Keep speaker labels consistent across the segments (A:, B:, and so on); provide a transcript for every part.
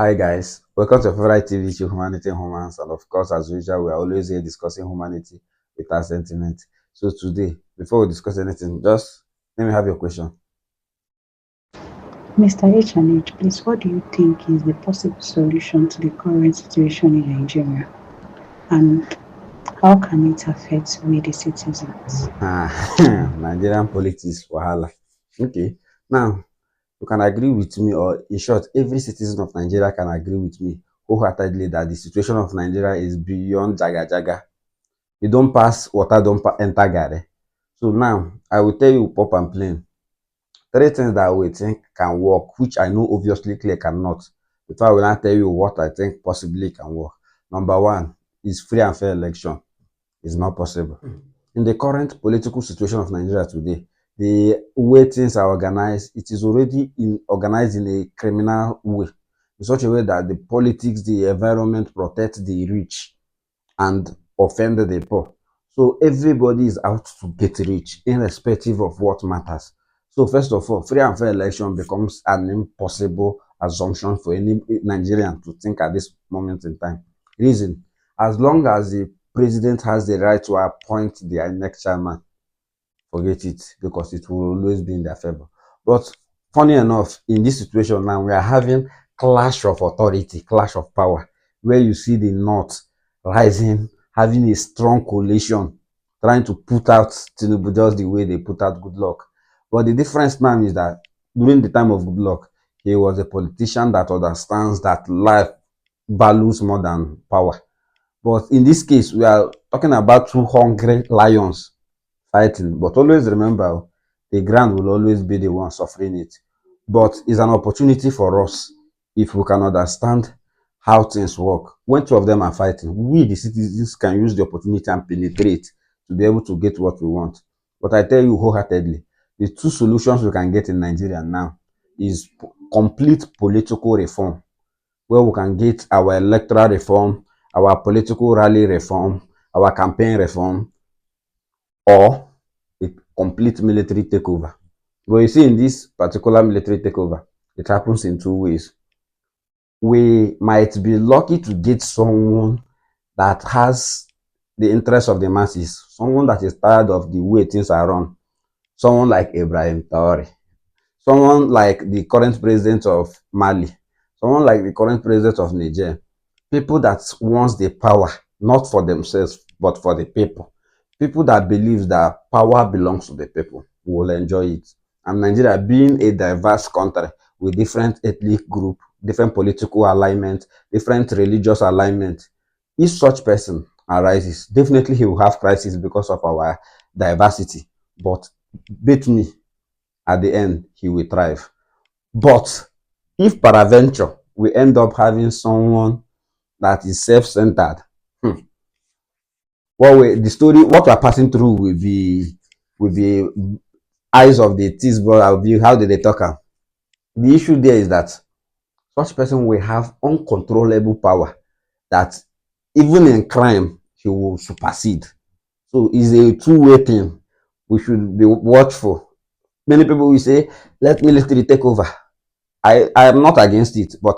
A: Hi guys, welcome to your favorite TV show Humanity and Humans, and of course, as usual, we are always here discussing humanity with our sentiment. So today, before we discuss anything, just let me have your question.
B: Mr. H&H, please, what do you think is the possible solution to the current situation in Nigeria? And how can it affect we, the citizens?
A: Ah, Nigerian politics wahala. Okay, now you can agree with me, or in short, every citizen of Nigeria can agree with me wholeheartedly that the situation of Nigeria is beyond jaga jaga. You don't pass water, don't enter gare. So now I will tell you pop and plain. Three things that we think can work, which I know obviously clear cannot. Before I will not tell you what I think possibly can work. Number one is free and fair election. It's not possible. In the current political situation of Nigeria today, the way things are organized, it is already organized in a criminal way, in such a way that the politics, the environment protect the rich and offend the poor. So everybody is out to get rich, irrespective of what matters. So first of all, free and fair election becomes an impossible assumption for any Nigerian to think at this moment in time. Reason, as long as the president has the right to appoint the next chairman, forget it, because it will always be in their favor. But funny enough, in this situation now, we are having clash of authority, clash of power, where you see the North rising, having a strong coalition, trying to put out Tinubu just the way they put out Goodluck. But the difference now is that during the time of Goodluck, he was a politician that understands that life values more than power. But in this case, we are talking about two hungry lions fighting. But always remember, the ground will always be the one suffering it. But it's an opportunity for us if we can understand how things work. When two of them are fighting, we, the citizens, can use the opportunity and penetrate to be able to get what we want. But I tell you wholeheartedly, the two solutions we can get in Nigeria now is complete political reform, where we can get our electoral reform, our political rally reform, our campaign reform, or a complete military takeover. But you see, in this particular military takeover, it happens in two ways. We might be lucky to get someone that has the interest of the masses, someone that is tired of the way things are run, someone like Ibrahim Traore, someone like the current president of Mali, someone like the current president of Niger, people that wants the power, not for themselves, but for the people. People that believe that power belongs to the people will enjoy it. And Nigeria being a diverse country with different ethnic group, different political alignment, different religious alignment, if such person arises, definitely he will have crisis because of our diversity. But bet me, at the end, he will thrive. But if peradventure we end up having someone that is self-centered, hmm, the story, what we're passing through will be eyes of the teeth, but I'll be how did they talk am. The issue there is that such person will have uncontrollable power that even in crime he will supersede. So it's a two-way thing. We should be watchful. Many people will say, let military take over. I am not against it, but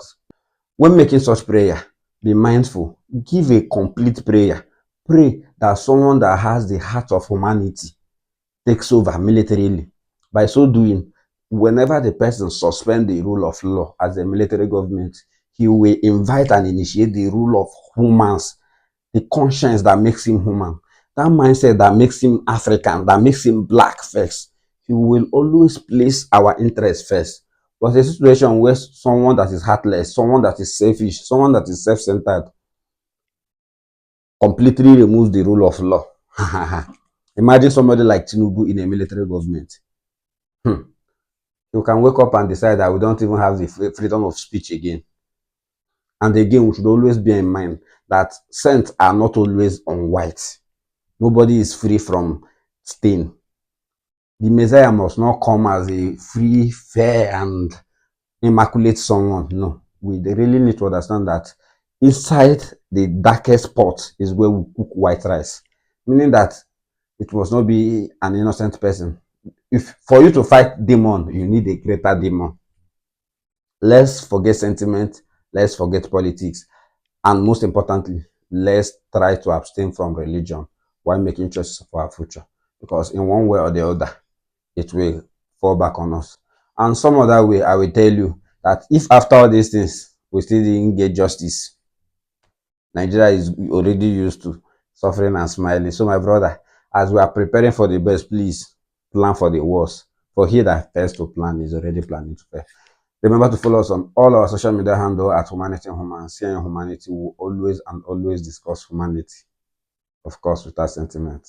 A: when making such prayer, be mindful. Give a complete prayer. Pray that someone that has the heart of humanity takes over militarily. By so doing, whenever the person suspend the rule of law as a military government, he will invite and initiate the rule of humans, the conscience that makes him human, that mindset that makes him African, that makes him black first. He will always place our interest first. But a situation where someone that is heartless, someone that is selfish, someone that is self-centered completely removes the rule of law. Imagine somebody like Tinubu in a military government. Hmm. You can wake up and decide that we don't even have the freedom of speech again. And again, we should always bear in mind that scents are not always on white. Nobody is free from stain. The Messiah must not come as a free, fair, and immaculate someone. No, we really need to understand that inside the darkest pot is where we cook white rice, meaning that it must not be an innocent person. If for you to fight demon, you need a greater demon. Let's forget sentiment. let's forget politics, and most importantly, let's try to abstain from religion while making choices for our future. Because in one way or the other, it will fall back on us. And some other way, I will tell you that if after all these things we still didn't get justice, Nigeria is already used to suffering and smiling. So, my brother, as we are preparing for the best, please plan for the worst. For he that fails to plan is already planning to fail. Remember to follow us on all our social media handle at Humanity and Humans. Here in Humanity, we will always and always discuss humanity, of course, without sentiment.